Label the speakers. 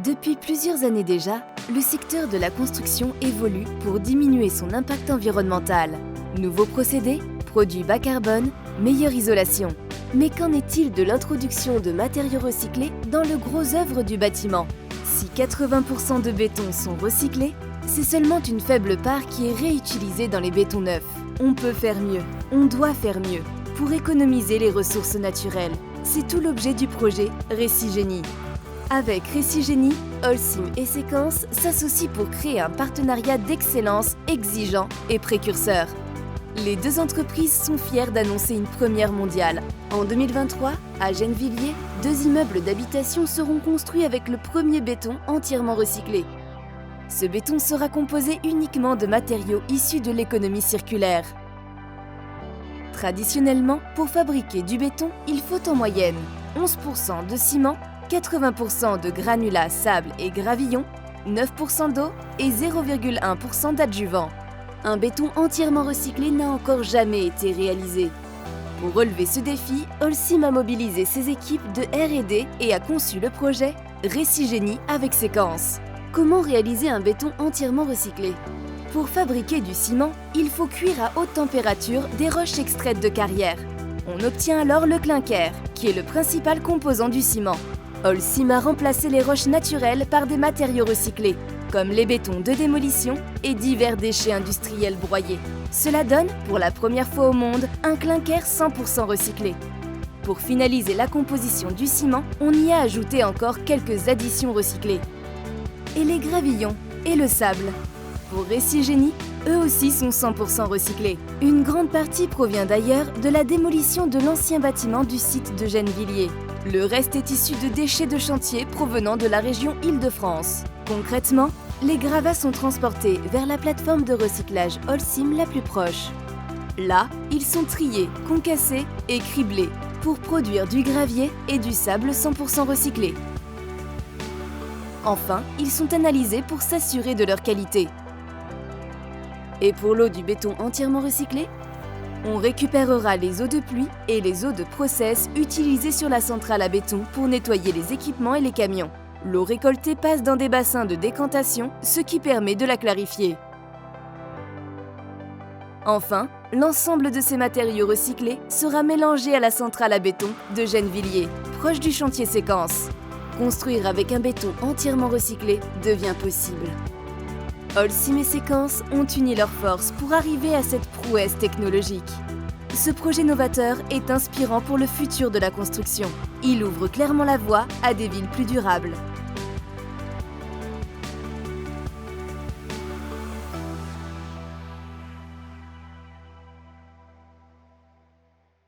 Speaker 1: Depuis plusieurs années déjà, le secteur de la construction évolue pour diminuer son impact environnemental. Nouveaux procédés, produits bas carbone, meilleure isolation. Mais qu'en est-il de l'introduction de matériaux recyclés dans le gros œuvre du bâtiment? Si 80% de béton sont recyclés, c'est seulement une faible part qui est réutilisée dans les bétons neufs. On peut faire mieux, on doit faire mieux, pour économiser les ressources naturelles. C'est tout l'objet du projet Recigénie. Avec Recigénie, Holcim et Séquence s'associent pour créer un partenariat d'excellence exigeant et précurseur. Les deux entreprises sont fières d'annoncer une première mondiale. En 2023, à Gennevilliers, 2 immeubles d'habitation seront construits avec le premier béton entièrement recyclé. Ce béton sera composé uniquement de matériaux issus de l'économie circulaire. Traditionnellement, pour fabriquer du béton, il faut en moyenne 11% de ciment, 80% de granulats, sable et gravillon, 9% d'eau et 0,1% d'adjuvant. Un béton entièrement recyclé n'a encore jamais été réalisé. Pour relever ce défi, Holcim a mobilisé ses équipes de R&D et a conçu le projet Recigénie avec Séquence. Comment réaliser un béton entièrement recyclé? Pour fabriquer du ciment, il faut cuire à haute température des roches extraites de carrière. On obtient alors le clinker, qui est le principal composant du ciment. Holcim a remplacé les roches naturelles par des matériaux recyclés, comme les bétons de démolition et divers déchets industriels broyés. Cela donne, pour la première fois au monde, un clinker 100% recyclé. Pour finaliser la composition du ciment, on y a ajouté encore quelques additions recyclées. Et les gravillons et le sable. Pour Recigénie, eux aussi sont 100% recyclés. Une grande partie provient d'ailleurs de la démolition de l'ancien bâtiment du site de Gennevilliers. Le reste est issu de déchets de chantier provenant de la région Île-de-France. Concrètement, les gravats sont transportés vers la plateforme de recyclage Holcim la plus proche. Là, ils sont triés, concassés et criblés pour produire du gravier et du sable 100% recyclés. Enfin, ils sont analysés pour s'assurer de leur qualité. Et pour l'eau du béton entièrement recyclé, on récupérera les eaux de pluie et les eaux de process utilisées sur la centrale à béton pour nettoyer les équipements et les camions. L'eau récoltée passe dans des bassins de décantation, ce qui permet de la clarifier. Enfin, l'ensemble de ces matériaux recyclés sera mélangé à la centrale à béton de Gennevilliers, proche du chantier Séquence. Construire avec un béton entièrement recyclé devient possible. Holcim et Séquence ont uni leurs forces pour arriver à cette prouesse technologique. Ce projet novateur est inspirant pour le futur de la construction. Il ouvre clairement la voie à des villes plus durables.